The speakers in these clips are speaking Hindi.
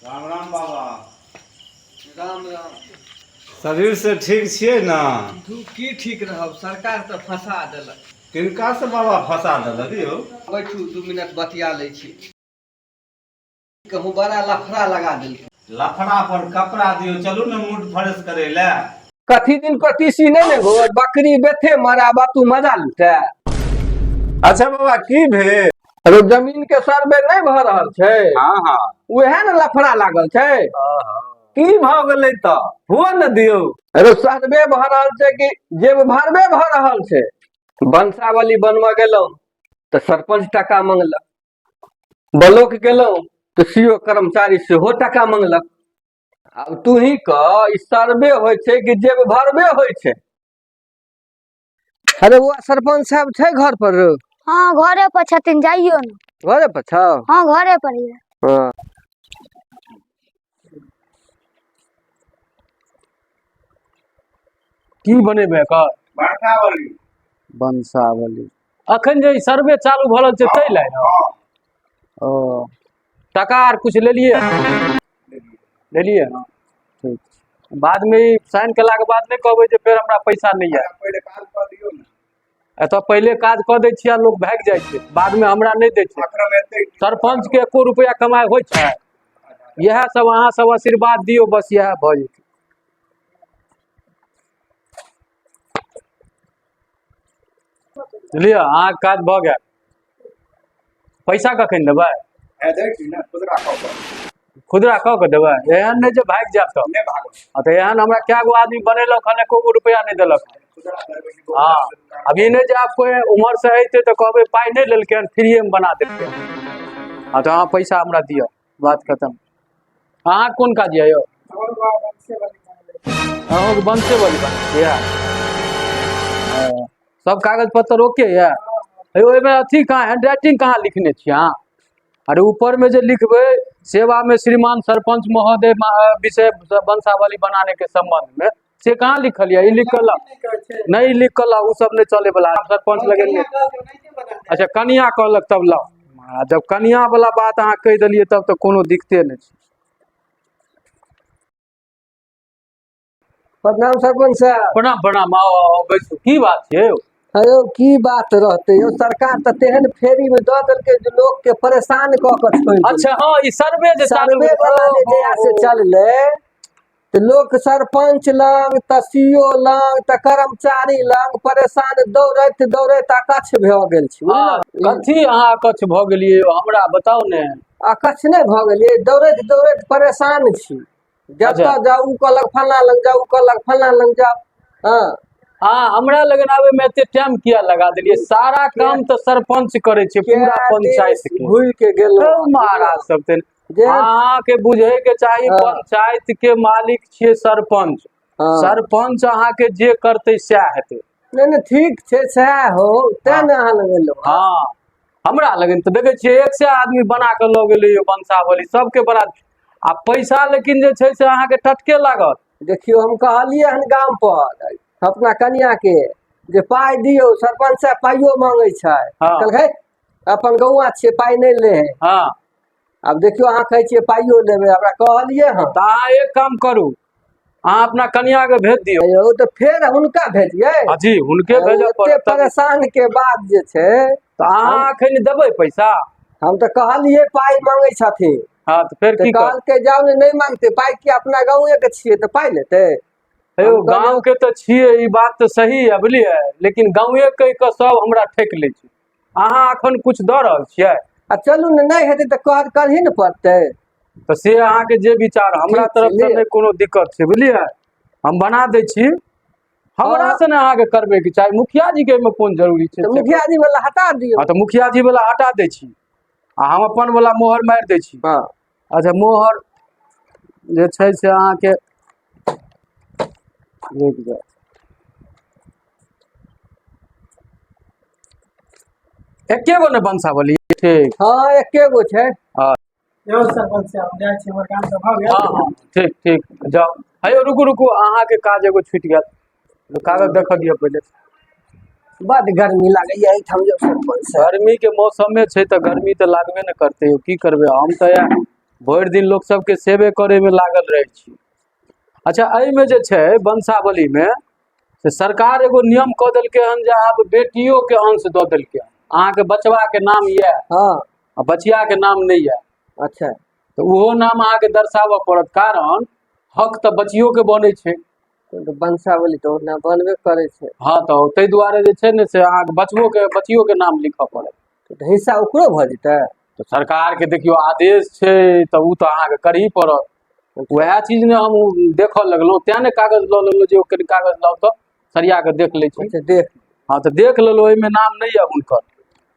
राम राम बाबा। राम राम। शरीर से ठीक छियै ना? तू की ठीक रहब, सरकार तो फंसा देलक। किनका से बाबा फंसा देलक यौ? बैठू 2 मिनट बतिया लै छी। कहूँ बड़ा लफड़ा लगा देलकै। लफड़ा पर कपड़ा दियो, चलू ना मूड फ्रेश करे ले। कथी दिन कतीसी नहीं ने घोर बकरी बेथे मराबा तू मजा लुटे। अच्छा बाबा की भेल? अरे जमीन के सर्वे नहीं भ रहल छै। हाँ हाँ। उहे ने लफड़ा लागल छै। की भ गेलै त? हुआ न दियो। अरे सर्वे भ रहल छै कि जेब भरबे भ रहल छै। वंशावली बनवा गेलौं त सरपंच टका मांगलक। ब्लॉक गेलौं त सीओ कर्मचारी सेहो टका मांगलक। अब तू ही कह ई सर्वे होय छै कि जेब भरबे होय छै? अरे वो सरपंच साहब छै घर पर? हाँ घरे पर छथिन, जाइयो न। घरे पर छौ? हाँ घरे पर ही है। हाँ। की बनेबे कर? वंशावली। वंशावली अखन जे सर्वे चालू भ रहल छै तै लै न? ओ टका आर कुछ लेलिए? लेलिए ठीक। बाद में ई साइन केला के बाद नहीं कहबै जे फेर हमरा पैसा नहीं है। पहले काज क दियौ न। एत पहले काज क दै छियै, लोग भाग जाइ छै, बाद में हमरा नहीं दै छै। सरपंच के 1 रुपया कमाई होय छै? यह सब अहाँ सब आशीर्वाद दियो, बस यह भ जेतै। बुझलिए अहाँ काज भ गेल। पैसा कखन देबै? खुदरा कह के देबै? एहन नहीं जे भाग जाब त एहन हमरा क्या गो आदमी बनेलक हन, 1 रुपया नहीं देलक। हाँ अभी नहीं जे आप कोई उम्र से अइते तो कहबै पाई नहीं लेलकै हन, फ्रीए में बना देलकै। हाँ तो अहाँ पैसा हमरा दियो, बात खत्म। अहाँ कोन काज ये यौ? अहूँ के वंशावली बने ये? सब कागज पत्तर ओके है? ओहिमे अथी कहाँ हैंडराइटिंग कहाँ लिखने छियै अहाँ? अरे ऊपर में जो लिखबे सेवा में श्रीमान सरपंच महोदय विषय वंशावली बनाने के संबंध में, से कहाँ लिखल है? लिखल नहीं, लिखल उ सब नहीं चले वाला। सरपंच लगे अच्छा कनिया कहलक तब लाओ। जब कनिया वाला बात अहाँ कह दिलिए तब तो कोनो दिक्कते नहीं। प्रणाम सरपंच साहब। प्रणाम प्रणाम, आओ बैसू। की बात है? अयो की बात रहते यो, सरकार त तेहन फेरी में द देलकै जे लोग के परेशान क के छोड़ देलकै। अच्छा हाँ ई सर्वे जे चालू सर्वे वाला जे जया से चलले तो लोग सरपंच लंग तसीओ लंग त कर्मचारी लंग परेशान दौड़ैत दौड़ैत अकच्छ भ गेल छी। हाँ कथी अहाँ अकच्छ भ गेलिए हमरा बताओ ने। अकच्छ नहीं भ गेलिए, दौड़ैत दौड़ैत परेशान छी। जब जाऊ कहलक फला लंग जाऊ, कहलक फला लंग जाऊ। हाँ हाँ हमरा लगन आवे में एते टाइम किया लगा दिलिए? सारा काम तो सरपंच करे छे, पूरा पंचायत के। भूल के गेलो महाराज सब ते अहाँ के बुझे के चाहिए। पंचायत के मालिक छे सरपंच। सरपंच अहाँ के जे करते सह हेते। नहीं ठीक छे, सह हो ते न अहाँ लग गेलो। हाँ हमरा लगन तो देखे छे 100 आदमी बना के ल गेले वंशावली सबके बना। आ पैसा लेकिन जे छे से अहाँ के टटके लागत। देखियो हम कहलिए हन गाम पर अपना कन्या के जे पाई दियो, सरपंच से पाइयो मांगे छै। कहलकै अपन गौआ छे पाई नहीं ले है। हाँ अब देखियो अहाँ कहे छिए पाइयो लेबे, हमरा कहलिए हम तो अहाँ एक काम करू, अहाँ अपना कन्या के भेज दियो। अयो तो फिर हुनका भेजिए? हाँ जी हुनके भेजब पड़त। परेशान के बाद जे छे तो अहाँ अखन देबै पैसा? हम तो कहलिए पाई मांगे छथिन। हाँ तो फिर की कहल के जाओ ने नहीं मांगते पाई के, अपना गाँव के छिए तो पाई लेते। गाँव के तो छिए, ई बात तो सही है बुझलिए, लेकिन गाँवे कह के सब हमरा ठेक ले छै। अहाँ अखन कुछ द रहल छियै? आ चलू ने नहीं हेते तो करही न पड़ते। तो से अहाँ के जे विचार, हमरा तरफ से नहीं कोनो दिक्कत छै बुझलिए, हम बना दे छी। हमरा से ने अहाँ के करबे के चाही, मुखिया जी के में कोन जरूरी छै? तो मुखिया जी वाला हटा दियो। हाँ तो मुखिया जी वाला हटा दे छी आ हम अपन वाला मोहर मार दे छी। हाँ अच्छा मोहर जे छै से अहाँ के रुक जाओ। एके गो ने वंशावली? ठीक हाँ एके गो छै। हाँ सरपंच साहब जाय छी, हमर काम सब भ गेल। हाँ हाँ ठीक ठीक जाओ। हेयो रुकू रुकू, अहाँ के काज एगो छूट गया। कागज देख दियो पहले। बड़ गर्मी लागे ये। गर्मी के मौसम में छै तो गर्मी तो लागबे न करते हो, की करबे। हम तो भरि दिन लोक सबके सेवे करे में लागल रहे छी। अच्छा एहिमे जे छै वंशावली में से सरकार एगो नियम कऽ देलकै हन जे आब बेटियों के अंश दऽ देलकै हन। अहाँके बचवा के नाम यऽ हाँ आ बचिया के नाम नहीं यऽ अच्छा तो ओहो नाम अहाँके दर्शावऽ पड़त, कारण हक तऽ बचियो के बनै छै। तो वंशावली तो ओना बनबे करे छै। हाँ तो ताहि दुआरे जे छै ने से अहाँके बचियो के नाम लिखऽ पड़त। तो हिस्सा ओकरो भऽ जेतै। तो सरकार के देखियो आदेश छै तऽ उ तऽ अहाँके करही पड़त। वएह चीज ने हम देखऽ लगलहुँ, तें ने कागज लऽ लेलहुँ जे ओकर कागज लाउ तऽ सरिया के देख लै छी। अच्छा देख हाँ तो देख लेलहुँ, ओहिमे नाम नहीं है हुनकर,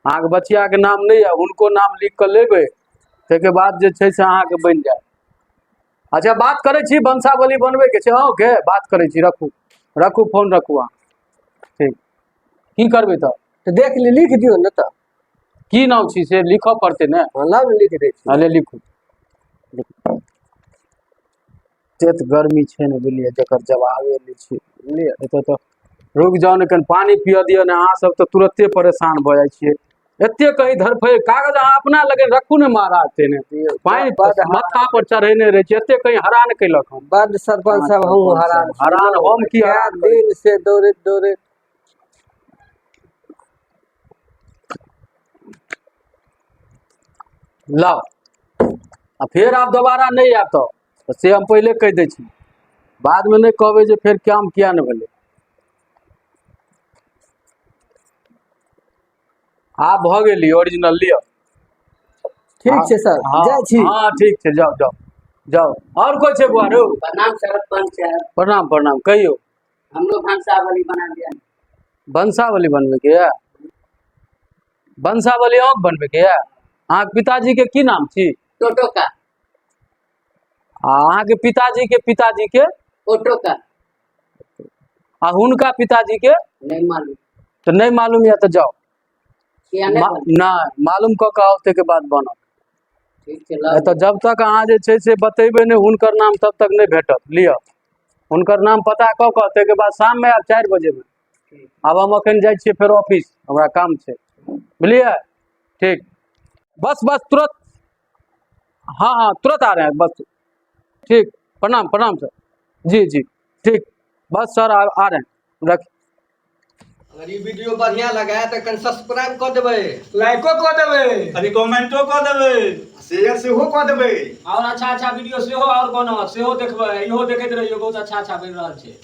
अहाँके बचिया के नाम नहीं है, हुनको नाम लिख कऽ लेबै ताहिके बाद जे छै से अहाँके बनि जायत। अच्छा बात करै छी वंशावली बनबै के छै अहूँके, बात करै छी, रखू फोन रखू अहाँ। ठीक की करबै तऽ तो देख लिख दियो न तो। की नाम छी से लिखऽ पड़तै ने। हाँ नाम लिख दै छी। अरे लिखू एतेक गर्मी छै ने बुझलियै, जकर जवाबे नहि छै। बुझलियै एतऽ तऽ रुक जाउ ने, कनि पानी पिय दिअ ने, अहाँ सब तऽ तुरते परेशान भऽ जाइ छियै। एते कहीं धरफड़ कागज अहाँ अपना लगे रखू ने महाराज, तेने पानी माथा पर चढ़ेने रहे छी, एते कहीं हरान कैलक हम। बड सरपंच साहब हम हरान छी। हरान हम की क्या हरान करी? दिन से दौड़े दौड़े लाओ आ फिर आप दोबारा नहीं आब तो से हम पहले कह दै छी, बाद में नहीं कहबै जे फिर काम किया नहीं भेलै। आप भऽ गेली ओरिजिनल लियो। ठीक छै सर हाँ जाइ छी। हाँ ठीक छै, जाओ जाओ जाओ। और कोई छै बुआ रो? प्रणाम सरपंच साहब, प्रणाम प्रणाम, कहियो। हम लोग वंशावली बना दिया। वंशावली बनबे के यऽ? वंशावली अहूँ बनबे के यऽ? अहाँके पिताजी के की नाम छी? टोटो का अहाँके पिताजी के ऑटो का आ हुनका पिताजी के नहीं मालूम। तो नहीं मालूम या तो जाओ किया नहीं मालूम? नहीं मालूम कऽ के आओ, ताहिके बाद बनत। ठीक छै लऽ तो जब तक अहाँ जे छै से बतेबै ने हुनकर नाम तब तक नहीं भेटत। लिअ हुनकर नाम पता कऽ के ताहिके बाद शाम में आब 4 बजे में। आब हम अखन जाइ छियै फेर ऑफिस, हमरा काम छै, बुझलिए? ठीक बस बस तुरंत, हाँ हाँ तुरंत आ रहे हैं बस। ठीक प्रणाम प्रणाम सर, जी जी ठीक, बस सर आ रहे हैं, रख। अगर ये वीडियो बढ़िया लगा है तो कन सब्सक्राइब कर देबै, लाइको कऽ देबै अरे कमेंटो कऽ देबै, शेयर सेहो कऽ देबै। और अच्छा अच्छा वीडियो सेहो और बनत, सेहो देखबै, इहो देखैत रहियो, बहुत अच्छा अच्छा बनि रहल छै।